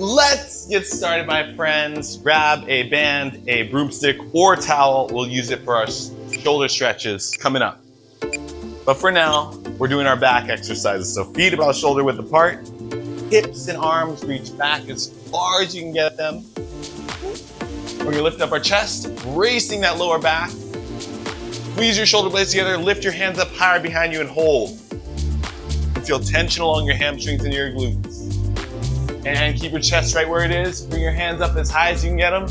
Let's get started, my friends. Grab a band, a broomstick, or towel. We'll use it for our shoulder stretches coming up. But for now, we're doing our back exercises. So feet about shoulder width apart, hips and arms reach back as far as you can get them. We're gonna lift up our chest, bracing that lower back. Squeeze your shoulder blades together, lift your hands up higher behind you and hold. Feel tension along your hamstrings and your glutes. And keep your chest right where it is. Bring your hands up as high as you can get them.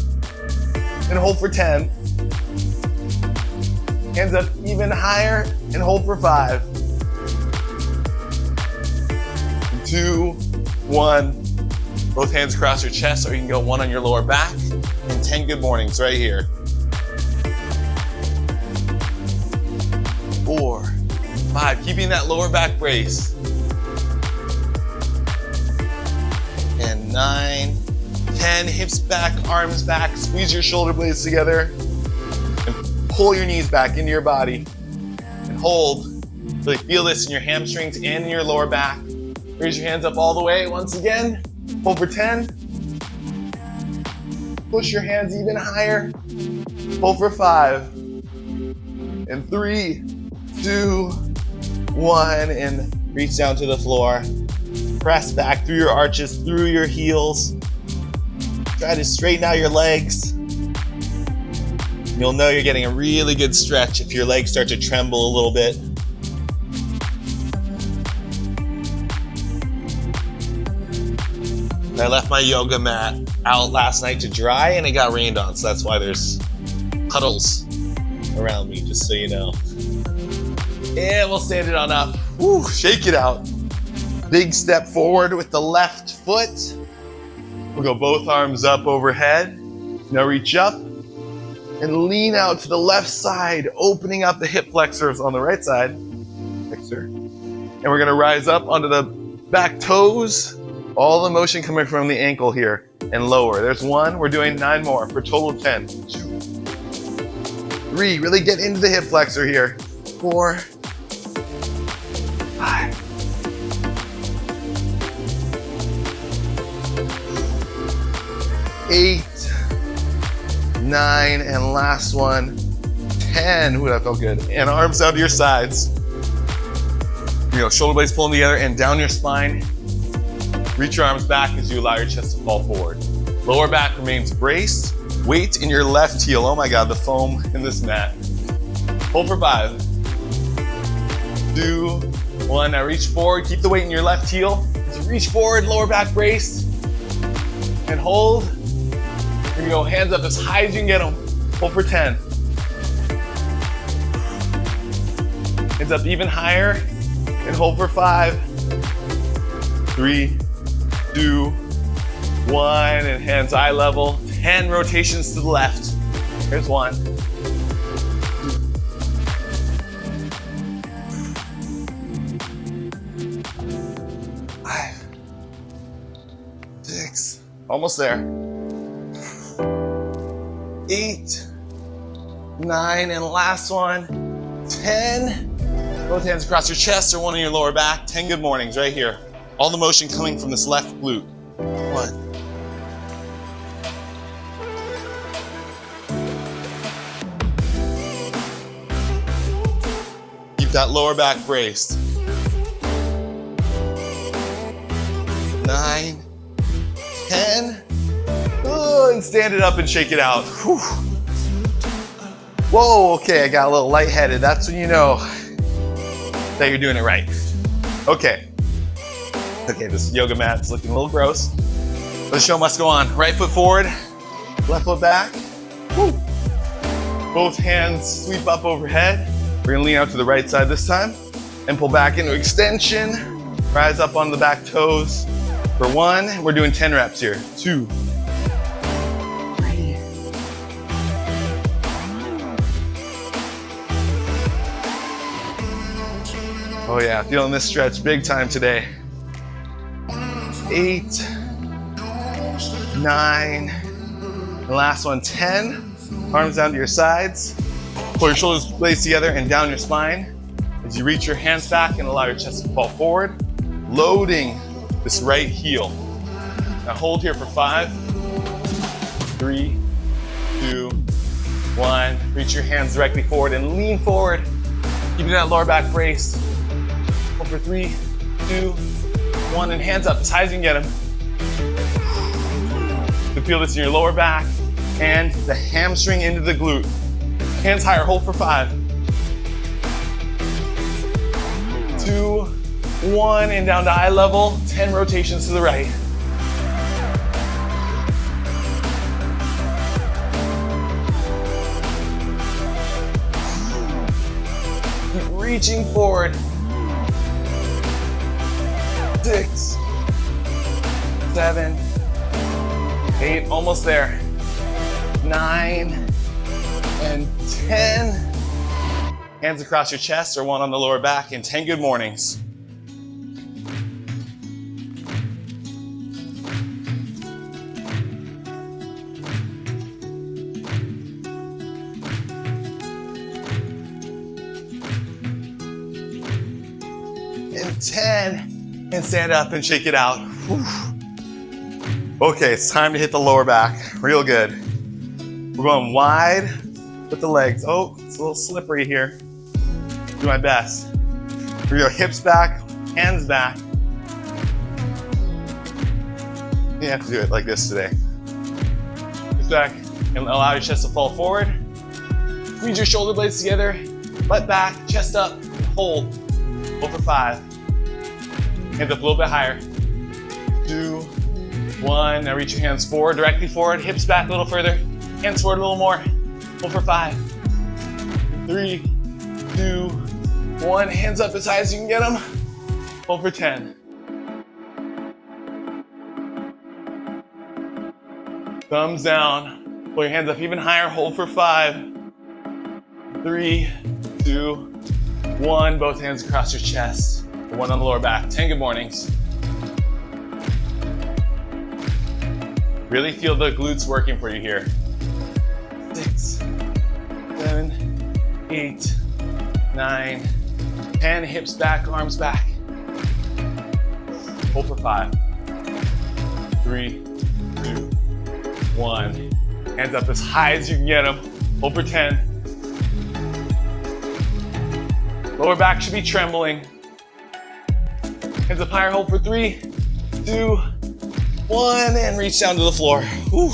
And hold for 10. Hands up even higher and hold for 5. 2, 1. Both hands across your chest, or you can go 1 on your lower back. And 10 good mornings right here. 4, 5. Keeping that lower back brace. And 9, 10, hips back, arms back, squeeze your shoulder blades together, and pull your knees back into your body, and hold. Really feel this in your hamstrings and in your lower back. Raise your hands up all the way once again, hold for 10. Push your hands even higher, hold for 5. And 3, 2, 1, and reach down to the floor. Press back through your arches, through your heels. Try to straighten out your legs. You'll know you're getting a really good stretch if your legs start to tremble a little bit. I left my yoga mat out last night to dry and it got rained on, so that's why there's puddles around me, just so you know. And we'll stand it on up. Woo, shake it out. Big step forward with the left foot. We'll go both arms up overhead. Now reach up and lean out to the left side, opening up the hip flexors on the right side. Flexor. And we're gonna rise up onto the back toes. All the motion coming from the ankle here and lower. There's 1, we're doing 9 more for a total of 10. 2, 3, really get into the hip flexor here. 4, 5. 8, 9, and last one, 10. Ooh, that felt good. And arms down to your sides. You know, shoulder blades pulling together and down your spine. Reach your arms back as you allow your chest to fall forward. Lower back remains braced. Weight in your left heel. Oh my God, the foam in this mat. Hold for 5. 2, 1. Now reach forward. Keep the weight in your left heel. As you reach forward, lower back braced. And hold. Here we go, hands up as high as you can get them. Hold for 10. Hands up even higher and hold for 5. 3, 2, 1, and hands eye level. 10 rotations to the left. Here's 1. 5, 6, almost there. 8, 9, and last one, 10. Both hands across your chest or 1 on your lower back. 10 good mornings right here. All the motion coming from this left glute. 1. Keep that lower back braced. 9, 10. Oh, and stand it up and shake it out. Whew. Whoa, okay, I got a little lightheaded. That's when you know that you're doing it right. Okay, this yoga mat's looking a little gross. But the show must go on. Right foot forward, left foot back. Woo. Both hands sweep up overhead. We're gonna lean out to the right side this time and pull back into extension. Rise up on the back toes. For 1, we're doing 10 reps here. 2, 3. Oh yeah, feeling this stretch big time today. 8, 9, and last one, 10. Arms down to your sides. Pull your shoulders blades together and down your spine. As you reach your hands back and allow your chest to fall forward, loading this right heel. Now hold here for 5, 3, 2, 1. Reach your hands directly forward and lean forward. Keeping that lower back braced. Hold for 3, 2, 1, and hands up as high as you can get them. You can feel this in your lower back and the hamstring into the glute. Hands higher, hold for 5, 2, 1, and down to eye level, 10 rotations to the right. Keep reaching forward. 6, 7, 8, almost there. 9, and 10. Hands across your chest or one on the lower back, and 10 good mornings. And 10, and stand up and shake it out. Whew. Okay, it's time to hit the lower back, real good. We're going wide with the legs. Oh, it's a little slippery here. Do my best. Here we go, hips back, hands back. You have to do it like this today. Hips back, and allow your chest to fall forward. Squeeze your shoulder blades together, butt back, chest up, and hold. Hold for 5. Hands up a little bit higher. 2, 1, now reach your hands forward, directly forward, hips back a little further, hands forward a little more. Hold for 5, 3, 2, 1, hands up as high as you can get them. Hold for 10. Thumbs down, pull your hands up even higher, hold for 5, 3, 2, 1, both hands across your chest, one on the lower back. 10 good mornings. Really feel the glutes working for you here. 6, 7, 8, 9, 10, hips back, arms back. Hold for 5, 3, 2, 1. Hands up as high as you can get them. Hold for 10. Lower back should be trembling. Hands up higher, hold for 3, 2, 1, and reach down to the floor. Whew.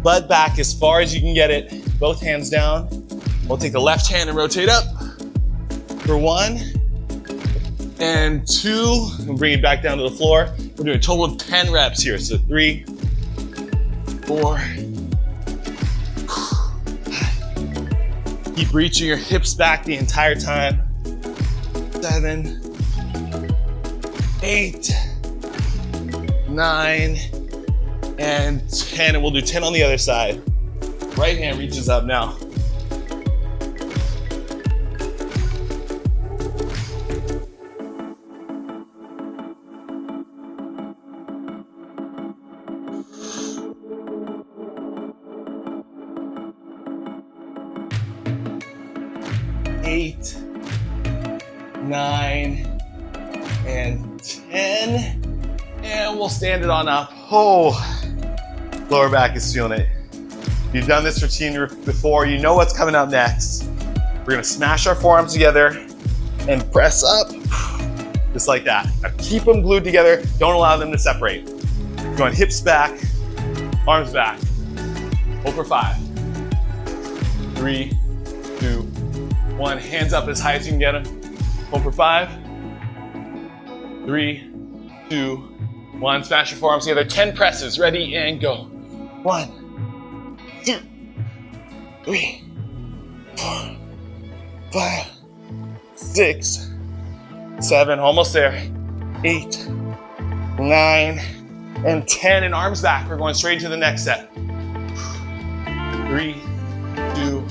Butt back as far as you can get it. Both hands down. We'll take the left hand and rotate up for 1 and 2, and bring it back down to the floor. We're doing a total of 10 reps here. So 3, 4. Keep reaching your hips back the entire time. 7, 8, 9, and 10. And we'll do 10 on the other side. Right hand reaches up now. Eight, 9, and 10. And we'll stand it on up. Oh, lower back is feeling it. You've done this routine before, you know what's coming up next. We're gonna smash our forearms together and press up, just like that. Now keep them glued together, don't allow them to separate. We're going hips back, arms back. Hold for 5, 3, 2, 1, hands up as high as you can get them. Hold for 5, 3, 2, 1, smash your forearms together. 10 presses, ready and go. 1, 2, 3, 4, 5, 6, 7, almost there. 8, 9, and 10, and arms back. We're going straight to the next set. 3, 2,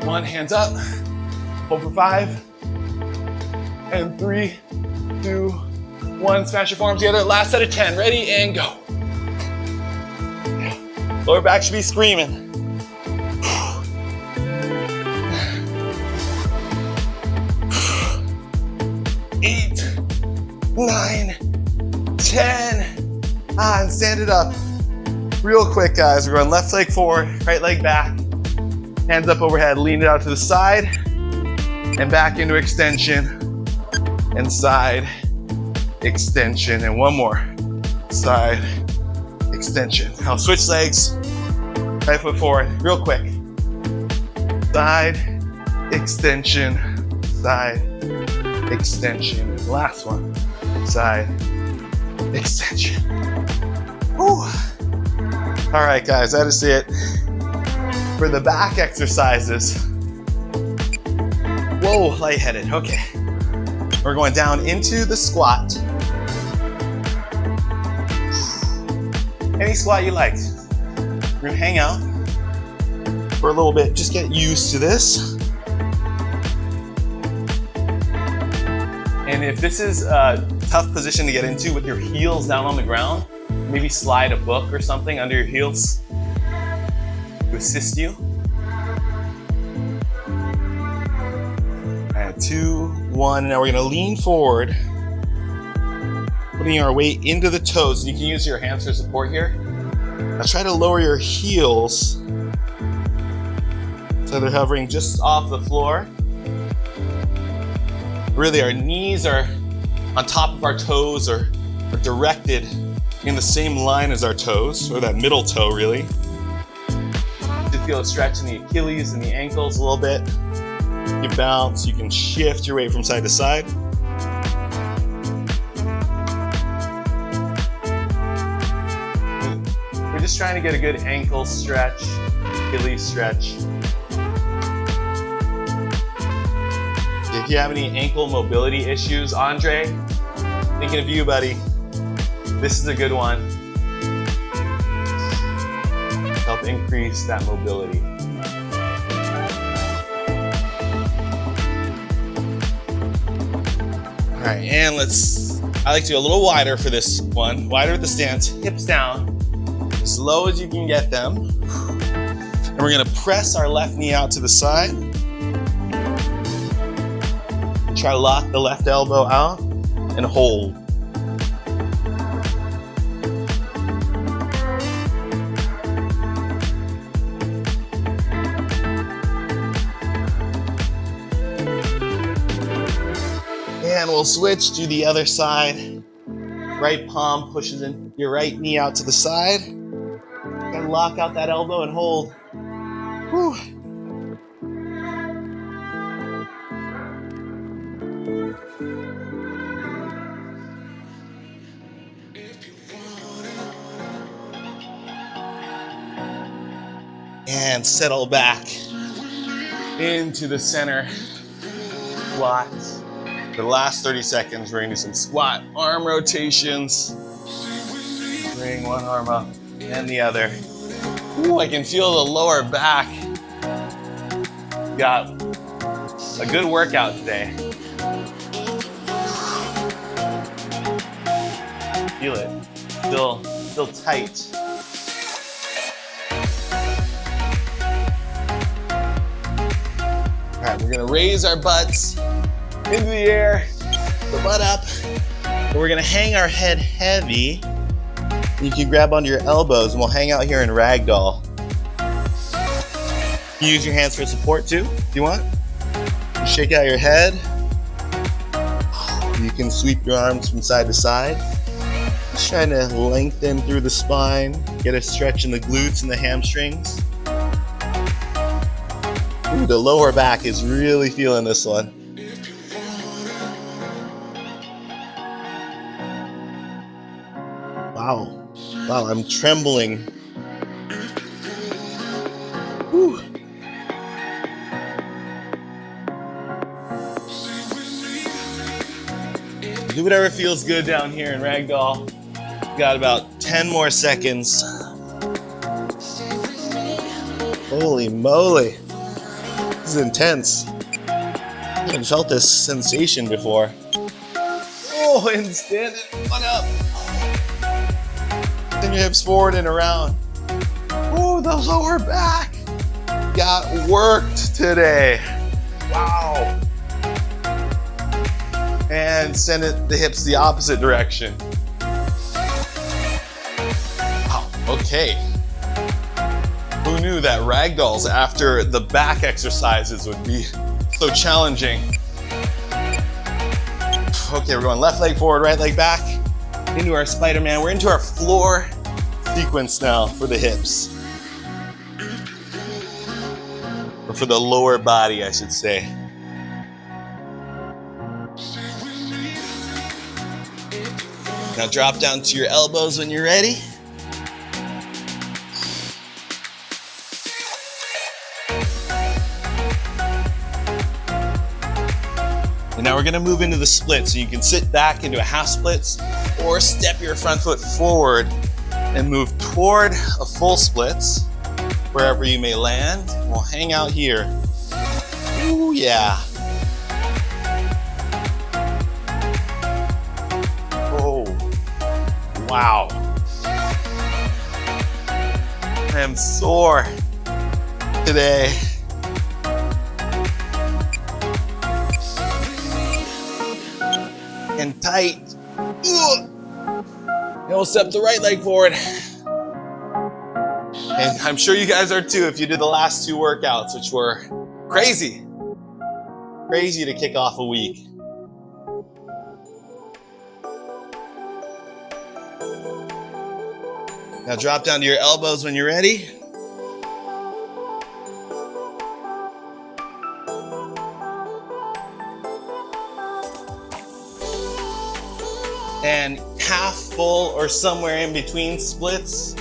1, hands up. Hold for 5, and 3, 2, 1, smash your forearms together. Last set of 10, ready and go. Lower back should be screaming. 8, 9, 10, And stand it up. Real quick, guys. We're going left leg forward, right leg back. Hands up overhead, lean it out to the side and back into extension and side, extension, and one more. Side, extension. Now switch legs, right foot forward, real quick. Side, extension, side, extension. Last one, side, extension. Whew. All right, guys, that is it for the back exercises. Whoa, lightheaded, okay. We're going down into the squat. Any squat you like. We're gonna hang out for a little bit, just get used to this. And if this is a tough position to get into with your heels down on the ground, maybe slide a book or something under your heels to assist you. All right, 2, 1. Now we're gonna lean forward, putting our weight into the toes. You can use your hands for support here. Now try to lower your heels so they're hovering just off the floor. Really, our knees are on top of our toes or are directed in the same line as our toes, or that middle toe really. You feel a stretch in the Achilles and the ankles a little bit. You bounce, you can shift your weight from side to side. We're just trying to get a good ankle stretch, Achilles stretch. If you have any ankle mobility issues, Andre, thinking of you, buddy. This is a good one. Help increase that mobility. All right, and I like to go a little wider for this one. Wider at the stance, hips down, as low as you can get them. And we're gonna press our left knee out to the side. Try to lock the left elbow out and hold. And we'll switch to the other side. Right palm pushes in your right knee out to the side. And lock out that elbow and hold. Whew. And settle back into the center squat. For the last 30 seconds, we're gonna do some squat arm rotations. Bring one arm up and the other. Ooh, I can feel the lower back. Got a good workout today. Feel it, still tight. All right, we're gonna raise our butts into the air, the butt up. And we're gonna hang our head heavy. You can grab onto your elbows and we'll hang out here in ragdoll. You use your hands for support too, if you want. You shake out your head. You can sweep your arms from side to side. Just trying to lengthen through the spine, get a stretch in the glutes and the hamstrings. Ooh, the lower back is really feeling this one. Wow, I'm trembling. Whew. Do whatever feels good down here in ragdoll. Got about 10 more seconds. Holy moly. This is intense. I haven't felt this sensation before. Oh, and stand it one up. Send your hips forward and around. Oh, the lower back got worked today. Wow. And send the hips the opposite direction. Okay. Who knew that ragdolls after the back exercises would be so challenging? Okay, we're going left leg forward, right leg back. Into our Spider-Man. We're into our floor sequence now for the hips. Or for the lower body, I should say. Now drop down to your elbows when you're ready. And now we're gonna move into the split. So you can sit back into a half splits or step your front foot forward and move toward a full splits, wherever you may land. We'll hang out here. Ooh, yeah. Oh, wow. I am sore today. And tight. Ugh. And we'll step the right leg forward. And I'm sure you guys are too if you did the last two workouts, which were crazy. Crazy to kick off a week. Now drop down to your elbows when you're ready. And half full or somewhere in between splits.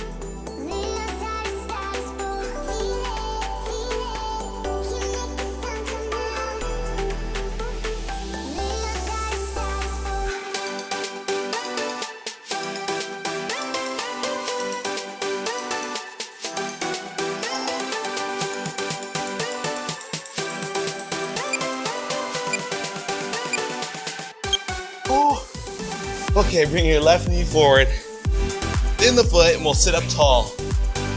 Okay, bring your left knee forward, in the foot, and we'll sit up tall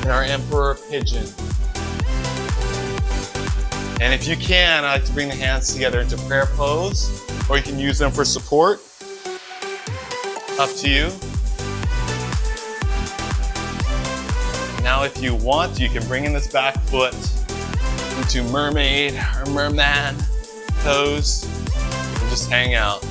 in our Emperor Pigeon. And if you can, I like to bring the hands together into prayer pose, or you can use them for support. Up to you. Now if you want, you can bring in this back foot into mermaid or merman pose, and just hang out.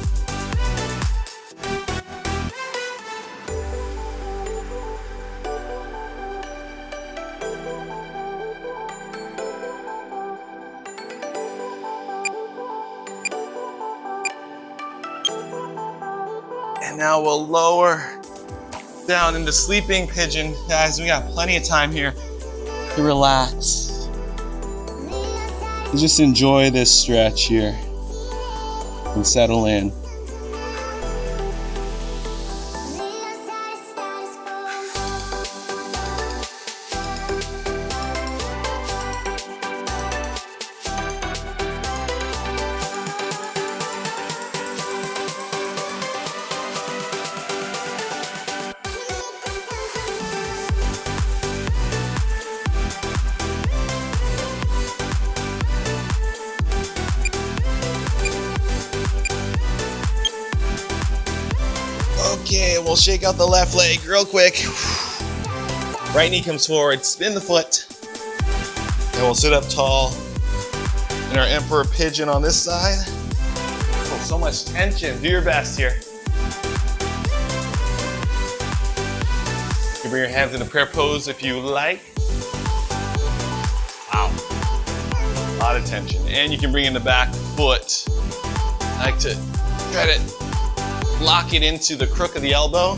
And now we'll lower down into sleeping pigeon. Guys, we got plenty of time here to relax. And just enjoy this stretch here and settle in. Okay, we'll shake out the left leg real quick. Right knee comes forward, spin the foot. And we'll sit up tall in our Emperor Pigeon on this side. Oh, so much tension. Do your best here. You can bring your hands into prayer pose if you like. Wow. A lot of tension. And you can bring in the back foot. I like to try to lock it into the crook of the elbow.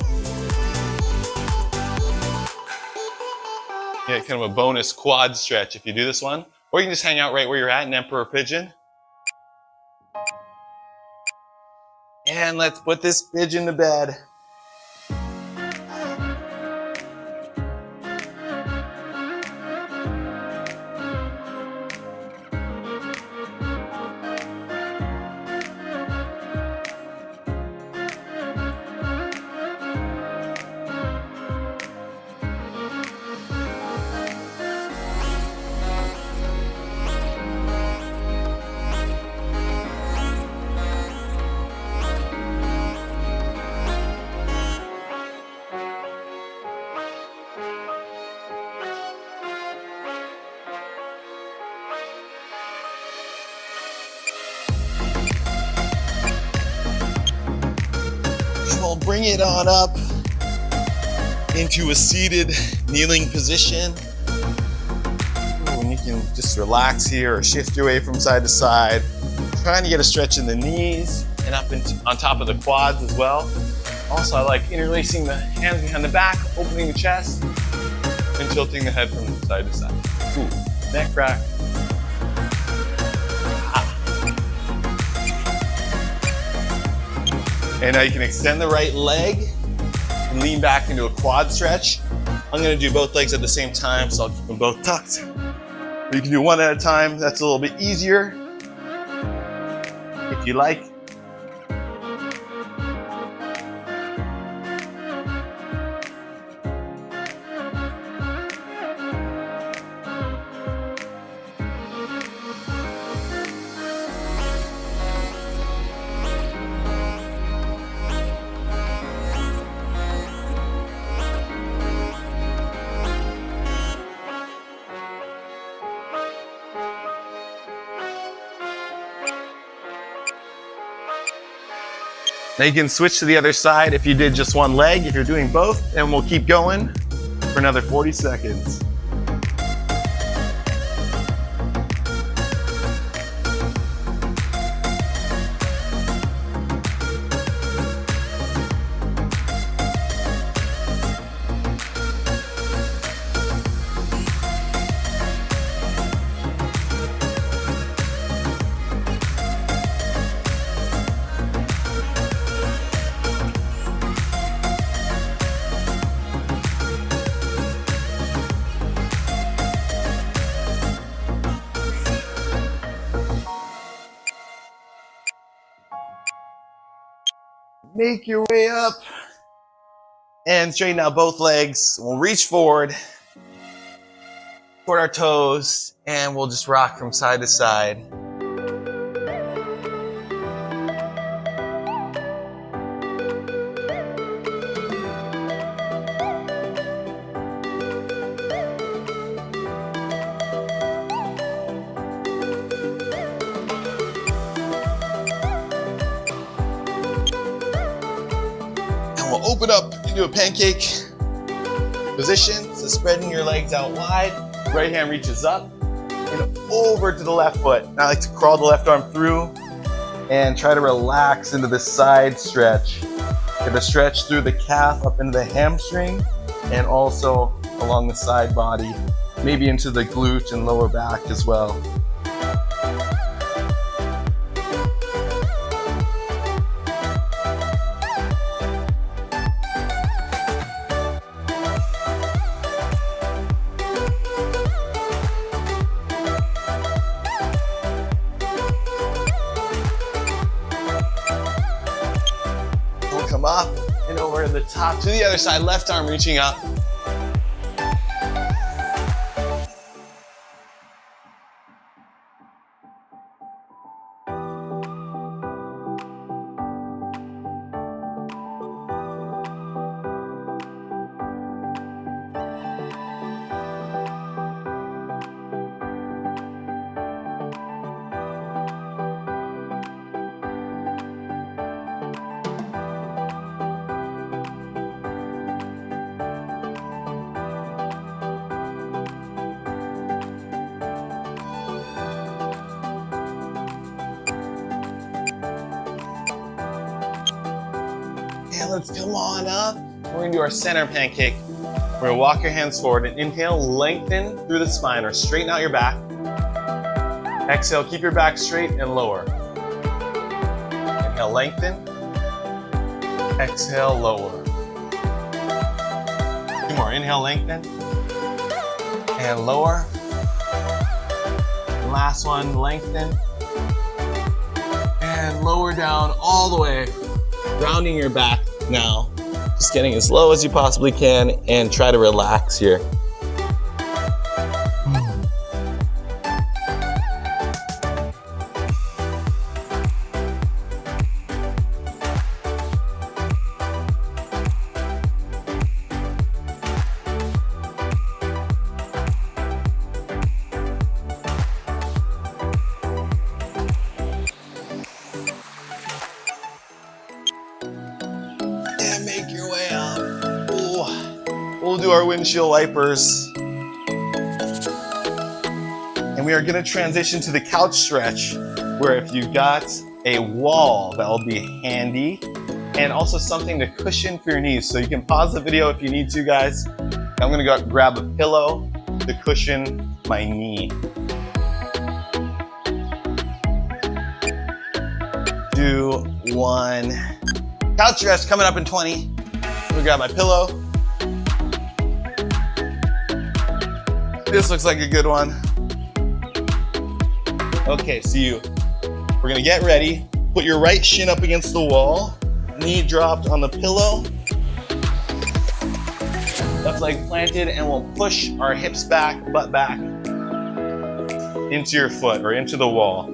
Yeah, kind of a bonus quad stretch if you do this one. Or you can just hang out right where you're at in Emperor Pigeon. And let's put this pigeon to bed. bring it on up into a seated kneeling position. And you can just relax here or shift your way from side to side. Trying to get a stretch in the knees and up on top of the quads as well. Also, I like interlacing the hands behind the back, opening the chest, and tilting the head from side to side. Ooh, neck crack. And now you can extend the right leg and lean back into a quad stretch. I'm gonna do both legs at the same time, so I'll keep them both tucked. Or you can do one at a time, that's a little bit easier if you like. Now you can switch to the other side if you did just one leg, if you're doing both, and we'll keep going for another 40 seconds. Make your way up and straighten out both legs. We'll reach forward toward our toes and we'll just rock from side to side. We'll open up into a pancake position, so spreading your legs out wide. Right hand reaches up and over to the left foot. Now I like to crawl the left arm through and try to relax into the side stretch. Get a stretch through the calf up into the hamstring and also along the side body, maybe into the glute and lower back as well. Come up and over to the top, to the other side, left arm reaching up. And let's come on up. We're gonna do our center pancake. We're gonna walk your hands forward and inhale, lengthen through the spine or straighten out your back. Exhale, keep your back straight and lower. Inhale, lengthen. Exhale, lower. Two more, inhale, lengthen. And lower. And last one, lengthen. And lower down all the way. Rounding your back now, just getting as low as you possibly can and try to relax here. our windshield wipers. And we are gonna transition to the couch stretch, where if you've got a wall, that'll be handy, and also something to cushion for your knees. So you can pause the video if you need to, guys. I'm gonna go grab a pillow to cushion my knee. Do one. Couch stretch coming up in 20. I'm gonna grab my pillow. This looks like a good one. Okay, so we're gonna get ready. Put your right shin up against the wall, knee dropped on the pillow, left leg planted, and we'll push our hips back, butt back into your foot or into the wall.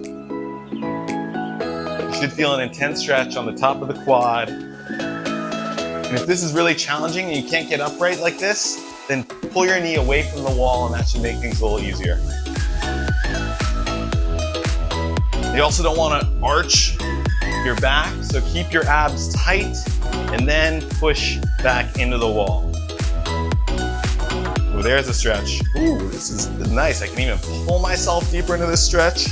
You should feel an intense stretch on the top of the quad. And if this is really challenging and you can't get upright like this, then pull your knee away from the wall and that should make things a little easier. You also don't want to arch your back, so keep your abs tight and then push back into the wall. Ooh, there's a stretch. Ooh, this is nice. I can even pull myself deeper into this stretch.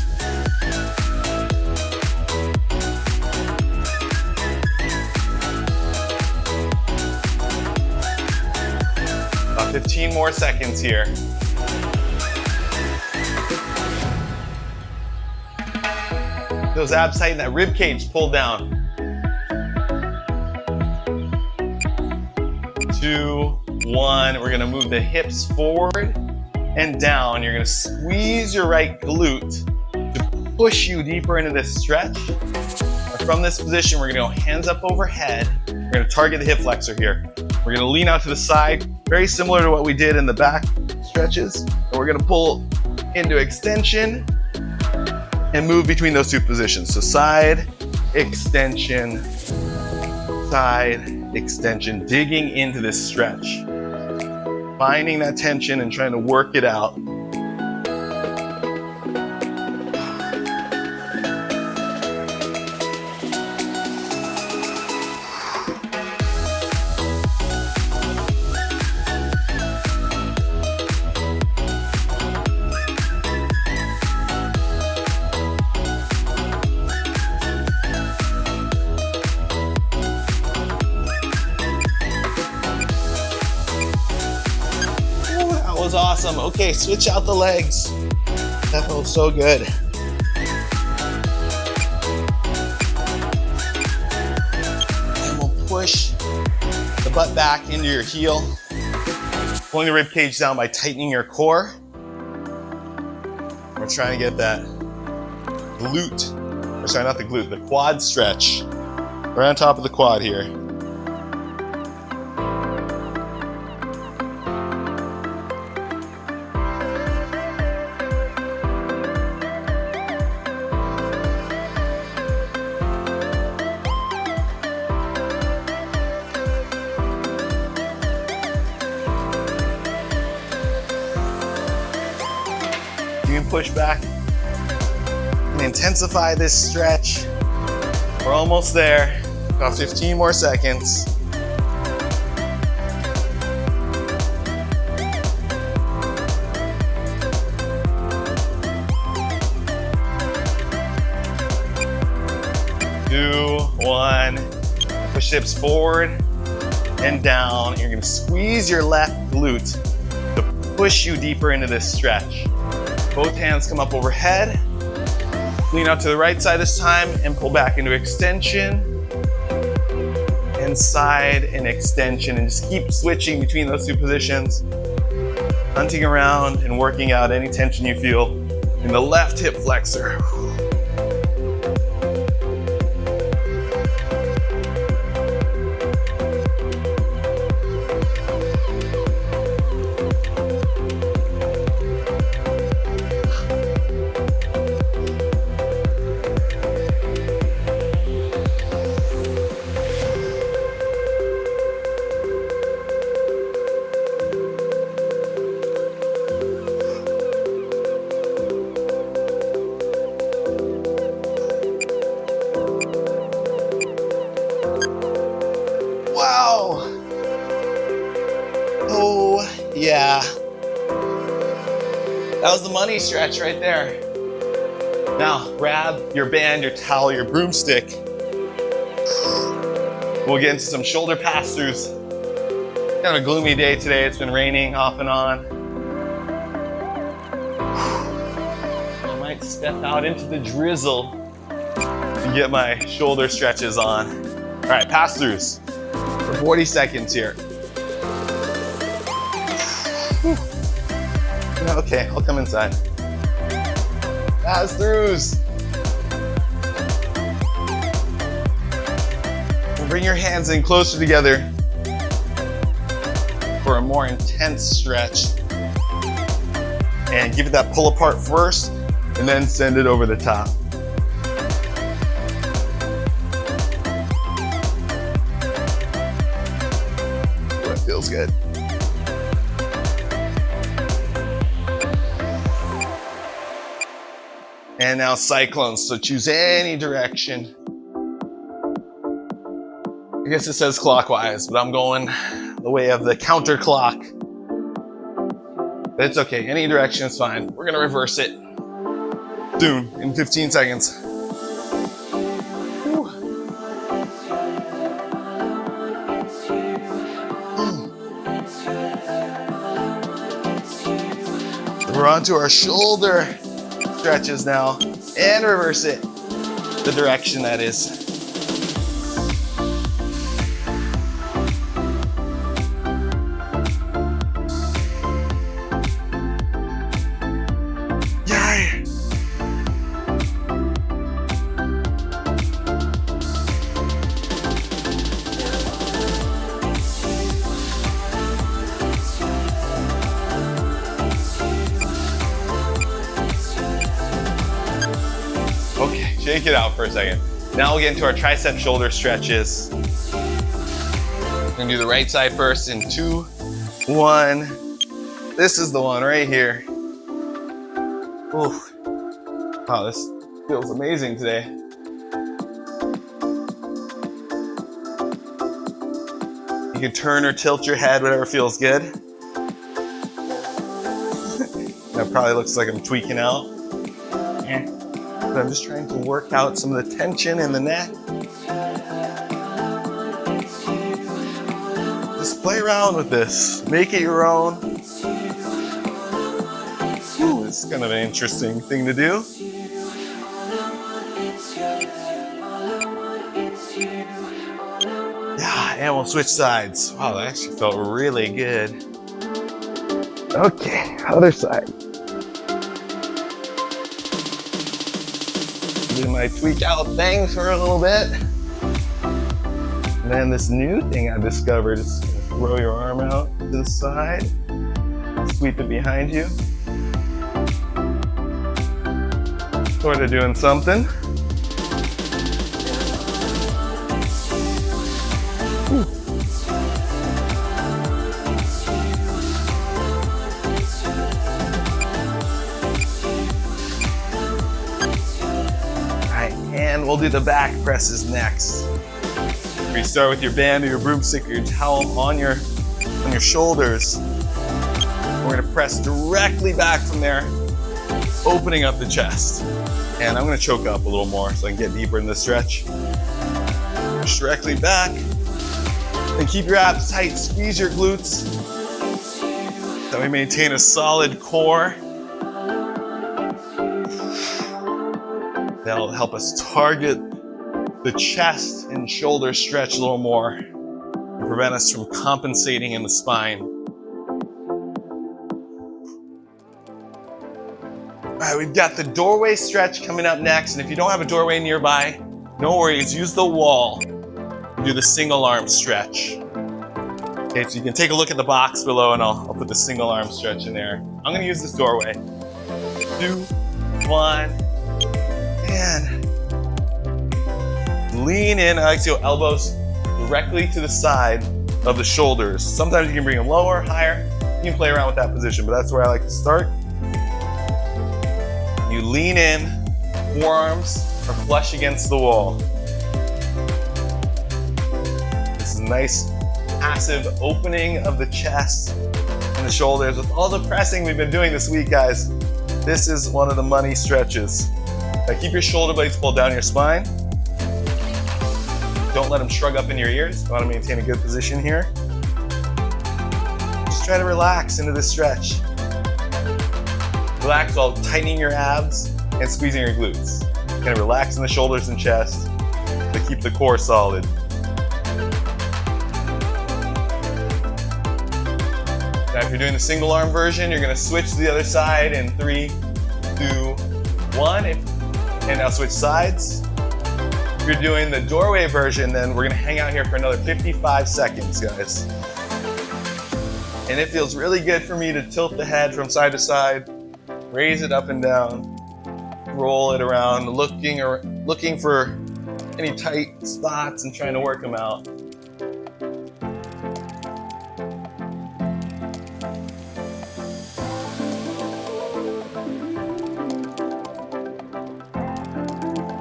About 15 more seconds here. Those abs tighten, that rib cage pulled down. 2, 1. We're gonna move the hips forward and down. You're gonna squeeze your right glute to push you deeper into this stretch. And from this position, we're gonna go hands up overhead. We're gonna target the hip flexor here. We're gonna lean out to the side, very similar to what we did in the back stretches. And we're gonna pull into extension and move between those two positions. So side, extension, digging into this stretch. Finding that tension and trying to work it out. Was awesome. Okay, switch out the legs. That felt so good. And we'll push the butt back into your heel, pulling the rib cage down by tightening your core. We're trying to get that glute, or sorry, not the glute, the quad stretch. Right on top of the quad here. You can push back and intensify this stretch. We're almost there. About 15 more seconds. Two, one. Push hips forward and down. You're gonna squeeze your left glute to push you deeper into this stretch. Both hands come up overhead. Lean out to the right side this time and pull back into extension. And side and extension, and just keep switching between those two positions. Hunting around and working out any tension you feel in the left hip flexor. Yeah. That was the money stretch right there. Now, grab your band, your towel, your broomstick. We'll get into some shoulder pass-throughs. Kind of a gloomy day today. It's been raining off and on. I might step out into the drizzle and get my shoulder stretches on. All right, pass-throughs for 40 seconds here. Okay, I'll come inside. Pass-throughs. Bring your hands in closer together for a more intense stretch. And give it that pull apart first, and then send it over the top. That feels good. And now cyclones, so choose any direction. I guess it says clockwise, but I'm going the way of the counter clock. But it's okay, any direction is fine. We're gonna reverse it soon, in 15 seconds. We're on to our shoulder stretches now, and reverse it the direction that is. Yay! Okay, shake it out for a second. Now we'll get into our tricep shoulder stretches. We're gonna do the right side first in 2, 1. This is the one right here. Ooh. Wow, this feels amazing today. You can turn or tilt your head, whatever feels good. That probably looks like I'm tweaking out. But I'm just trying to work out some of the tension in the neck. Just play around with this. Make it your own. Ooh, it's kind of an interesting thing to do. Yeah, and we'll switch sides. Wow, that actually felt really good. Okay, other side. Do my tweak out thing for a little bit. And then this new thing I discovered is throw your arm out to the side, sweep it behind you. Sort of doing something. And we'll do the back presses next. We start with your band or your broomstick or your towel on your shoulders. We're gonna press directly back from there, opening up the chest. And I'm gonna choke up a little more so I can get deeper in the stretch. Push directly back. And keep your abs tight, squeeze your glutes. So we maintain a solid core. That'll help us target the chest and shoulder stretch a little more and prevent us from compensating in the spine. All right, we've got the doorway stretch coming up next. And if you don't have a doorway nearby, no worries, use the wall and do the single arm stretch. Okay, so you can take a look at the box below and I'll put the single arm stretch in there. I'm gonna use this doorway. 2, 1. And lean in. I like to go elbows directly to the side of the shoulders. Sometimes you can bring them lower, higher. You can play around with that position, but that's where I like to start. You lean in, forearms are flush against the wall. This is a nice passive opening of the chest and the the shoulders. With all the pressing we've been doing this week, guys, this is one of the money stretches. Now keep your shoulder blades pulled down your spine. Don't let them shrug up in your ears. You want to maintain a good position here. Just try to relax into this stretch. Relax while tightening your abs and squeezing your glutes. You're gonna relax in the shoulders and chest to keep the core solid. Now if you're doing the single arm version, you're gonna switch to the other side in 3, 2, 1. And now switch sides. If you're doing the doorway version, then we're gonna hang out here for another 55 seconds, guys. And it feels really good for me to tilt the head from side to side, raise it up and down, roll it around, looking for any tight spots and trying to work them out.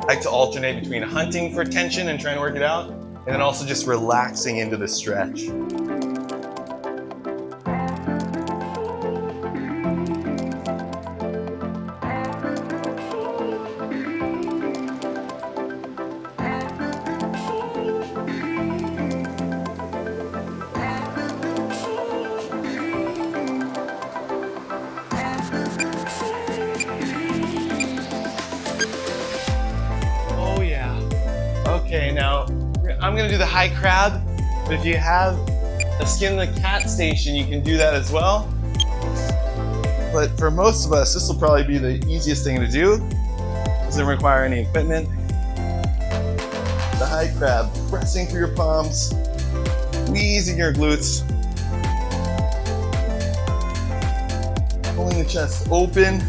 I like to alternate between hunting for tension and trying to work it out, and then also just relaxing into the stretch. Okay, now I'm gonna do the high crab, but if you have a skin the cat station, you can do that as well. But for most of us, this will probably be the easiest thing to do. Doesn't require any equipment. The high crab, pressing through your palms, squeezing your glutes, pulling the chest open.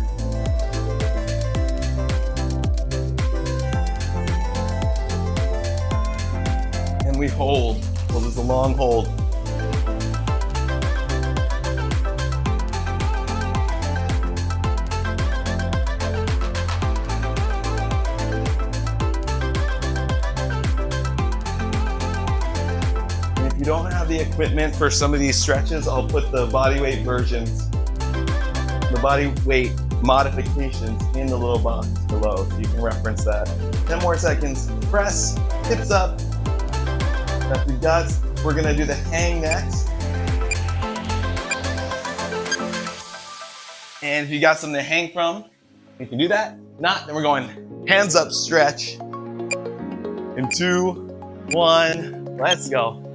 We hold, so there's a long hold. And if you don't have the equipment for some of these stretches, I'll put the body weight versions, the body weight modifications in the little box below, so you can reference that. 10 more seconds, press, hips up. If you've got, we're gonna do the hang next. And if you got something to hang from, you can do that. Not, then we're going hands up stretch. In 2, 1, let's go.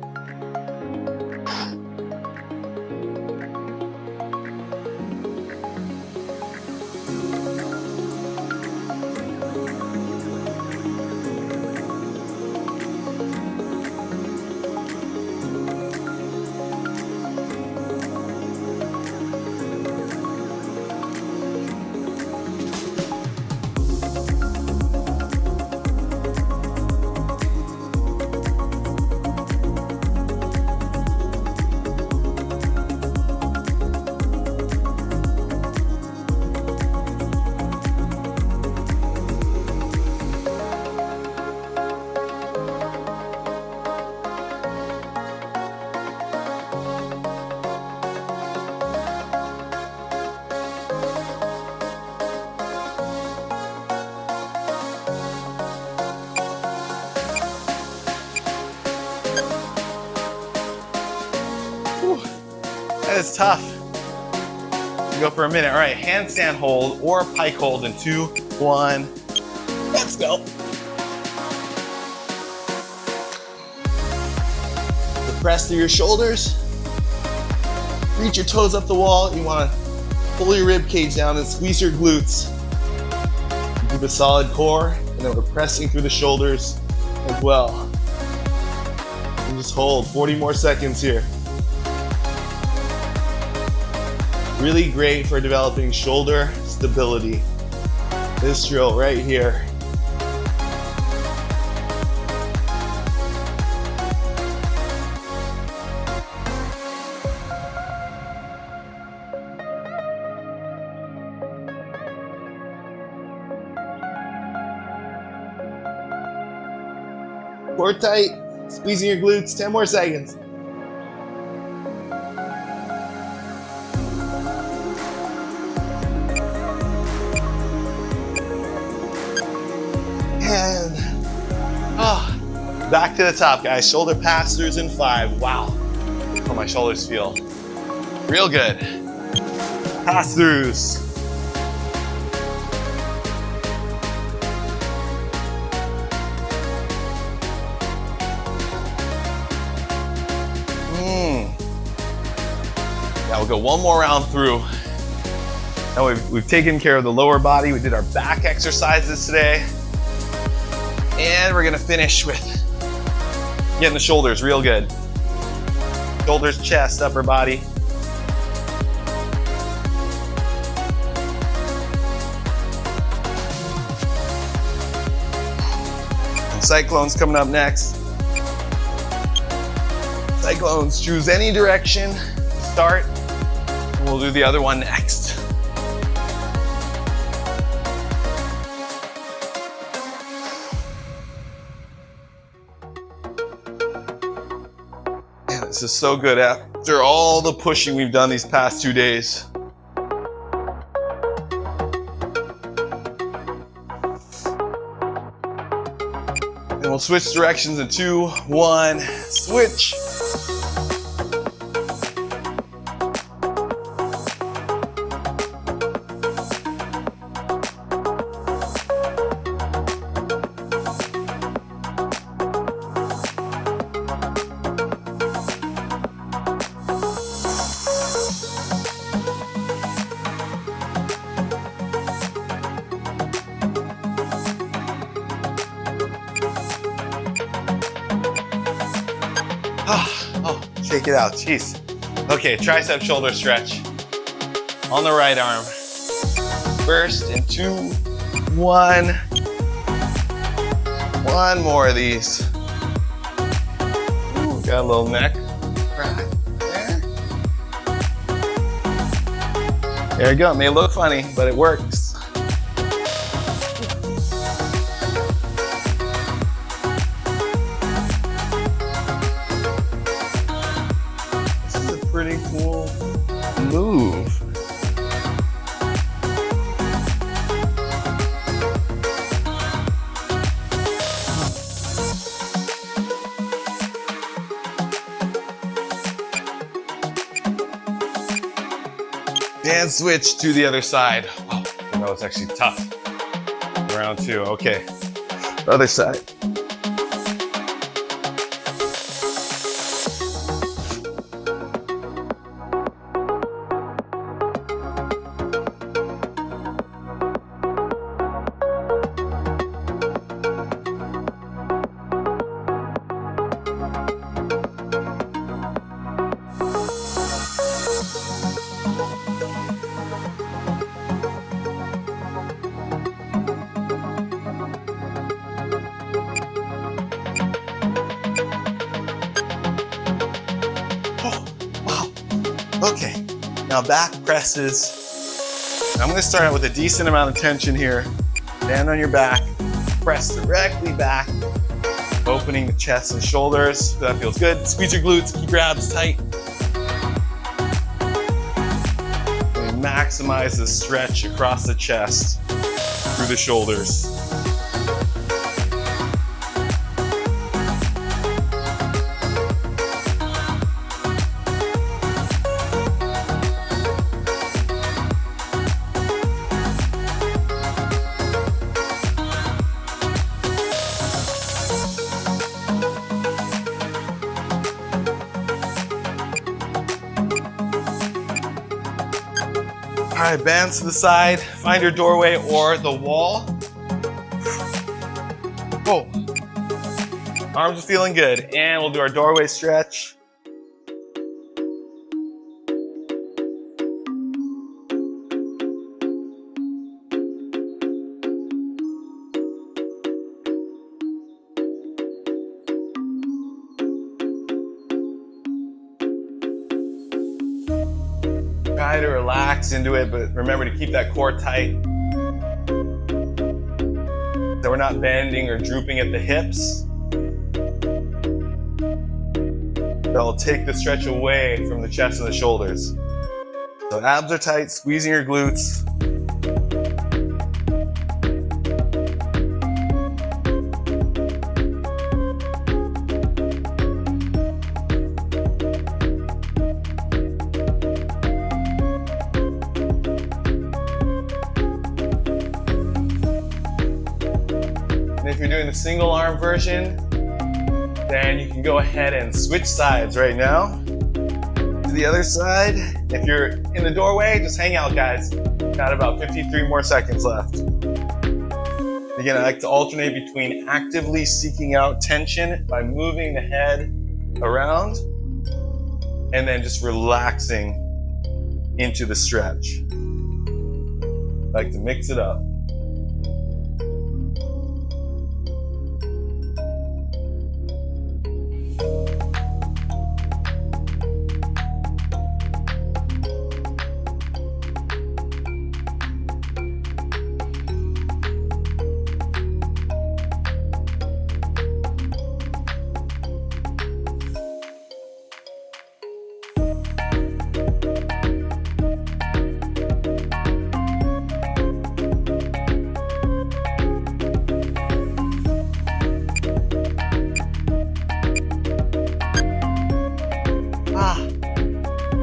That is tough. We go for a minute. All right, handstand hold or pike hold in 2, 1. Let's go. So press through your shoulders. Reach your toes up the wall. You want to pull your rib cage down and squeeze your glutes. Keep a solid core, and then we're pressing through the shoulders as well. And just hold 40 more seconds here. Really great for developing shoulder stability. This drill right here. Core tight, squeezing your glutes, 10 more seconds. Back to the top, guys. Shoulder pass-throughs in 5. Wow. How my shoulders feel. Real good. Pass-throughs. Now we'll go one more round through. Now we've taken care of the lower body. We did our back exercises today. And we're gonna finish with getting the shoulders real good. Shoulders, chest, upper body. And cyclones coming up next. Cyclones, choose any direction to start. And we'll do the other one next. This is so good after all the pushing we've done these past 2 days. And we'll switch directions in 2, 1, switch. Oh, shake it out, jeez. Okay, tricep shoulder stretch. On the right arm. First in 2, 1. One more of these. Ooh, got a little neck crack there. There you go, it may look funny, but it works. Pretty cool move. And switch to the other side. Oh, I know it's actually tough. Round 2, okay. Other side. Okay, now back presses. I'm gonna start out with a decent amount of tension here. Stand on your back, press directly back, opening the chest and shoulders. That feels good. Squeeze your glutes, keep your abs tight. And maximize the stretch across the chest, through the shoulders. All right, bands to the side. Find your doorway or the wall. Oh, arms are feeling good. And we'll do our doorway stretch. Try to relax into it, but remember to keep that core tight. So we're not bending or drooping at the hips. That'll take the stretch away from the chest and the shoulders. So abs are tight, squeezing your glutes. doing the single arm version, then you can go ahead and switch sides right now to the other side. If you're in the doorway, just hang out, guys. Got about 53 more seconds left. Again, I like to alternate between actively seeking out tension by moving the head around and then just relaxing into the stretch. I like to mix it up.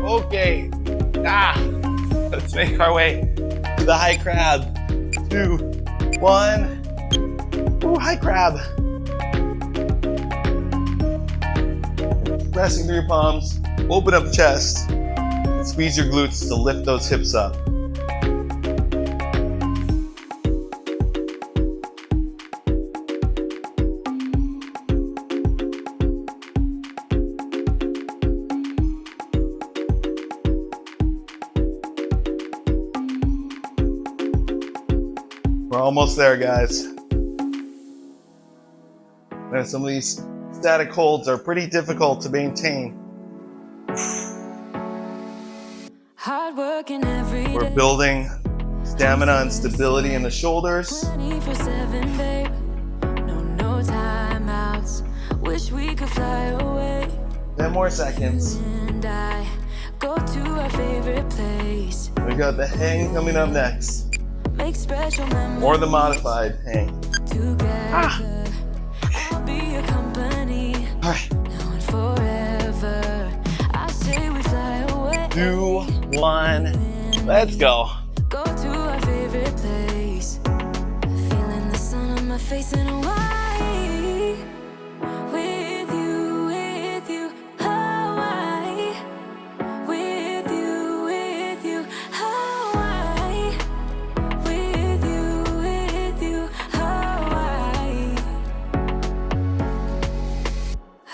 Okay. Let's make our way to the high crab. 2, 1. Ooh, high crab. Pressing through your palms, open up the chest, and squeeze your glutes to lift those hips up. We're almost there, guys. And some of these static holds are pretty difficult to maintain. Hard working every day. We're building stamina and stability in the shoulders. 24/7, babe. No timeouts. Wish we could fly away. 10 more seconds. And I go to our favorite place. We got the hang coming up next. Make special memories. Or the modified hang. Together. I'll be your company. All right. Now and forever. I say we fly away. 2, 1. Let's go. Go to our favorite place. Feeling the sun on my face in Hawaii. With you, Hawaii. With you, Hawaii. With you, Hawaii.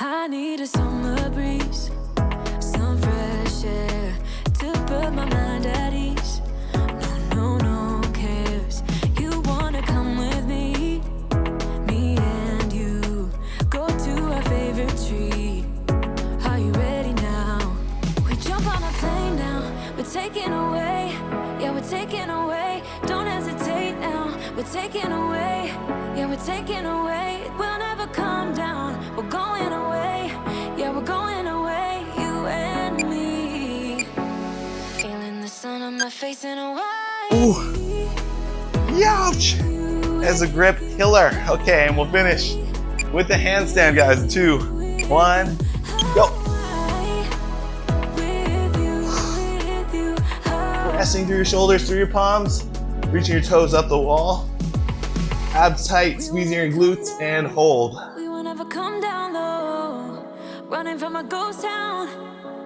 I need a summer breeze, some fresh air to put my mind at ease. No cares. You wanna come with me? Me and you go to our favorite tree. Are you ready now? We jump on a plane now. We're taking away. Yeah, we're taking away. Don't hesitate now. We're taking away. Yeah, we're taking away. We'll never come down. We're going away. Yeah, we're going away. You and me. Feeling the sun on my face in Hawaii. Ooh. Youch. As a grip killer. Okay, and we'll finish with the handstand, guys. 2, 1, go. Pressing through your shoulders, through your palms, reaching your toes up the wall. Abs tight, squeezing your glutes, and hold. We will never come down low, running from a ghost town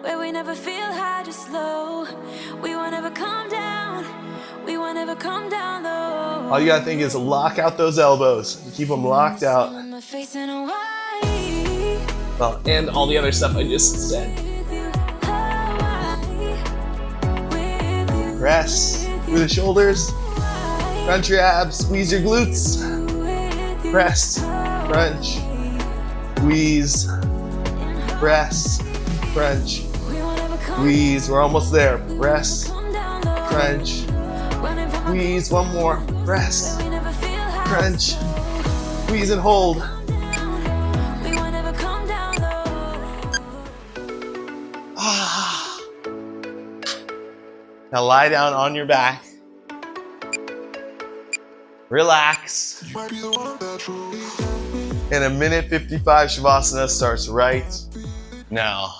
where we never feel high, just low. We will never come down. We will never come down low. All you gotta think is lock out those elbows. Keep them locked out. Well, and all the other stuff I just said. Press through the shoulders. Crunch your abs. Squeeze your glutes. Press. Crunch. Squeeze. Press. Crunch. Squeeze. We're almost there. Press. Crunch. Squeeze. One more. Press. Crunch. Squeeze and hold. Now lie down on your back. Relax. And a minute 55 Shavasana starts right now.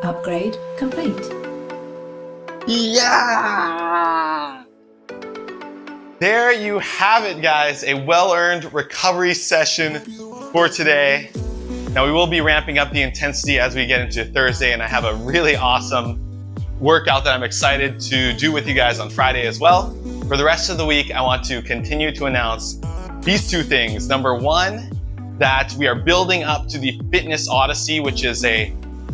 Upgrade complete. Yeah! There you have it, guys. A well-earned recovery session for today. Now we will be ramping up the intensity as we get into Thursday, and I have a really awesome workout that I'm excited to do with you guys on Friday as well. For the rest of the week, I want to continue to announce these two things. Number one, that we are building up to the Fitness Odyssey, which is a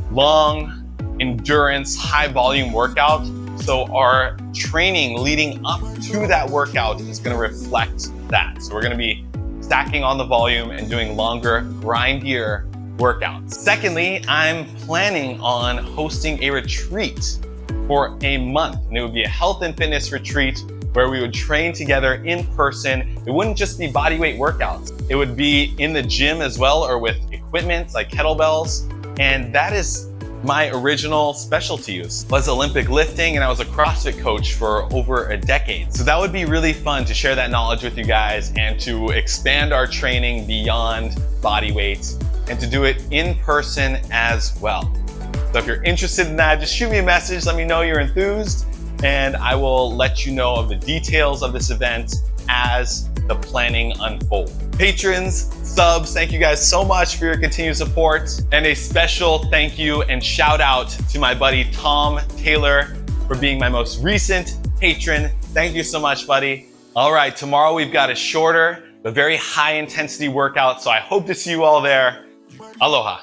long endurance, high volume workout. So our training leading up to that workout is going to reflect that. So we're going to be stacking on the volume and doing longer, grindier workouts. Secondly, I'm planning on hosting a retreat for a month, and it would be a health and fitness retreat where we would train together in person. It wouldn't just be bodyweight workouts. It would be in the gym as well, or with equipment like kettlebells. And that is my original specialty was Olympic lifting, and I was a CrossFit coach for over a decade. So that would be really fun to share that knowledge with you guys and to expand our training beyond body weight and to do it in person as well. So if you're interested in that, just shoot me a message, let me know you're enthused, and I will let you know of the details of this event as the planning unfolds. Patrons, subs, thank you guys so much for your continued support. And a special thank you and shout out to my buddy Tom Taylor for being my most recent patron. Thank you so much, buddy. All right, tomorrow we've got a shorter but very high intensity workout, so I hope to see you all there. Aloha.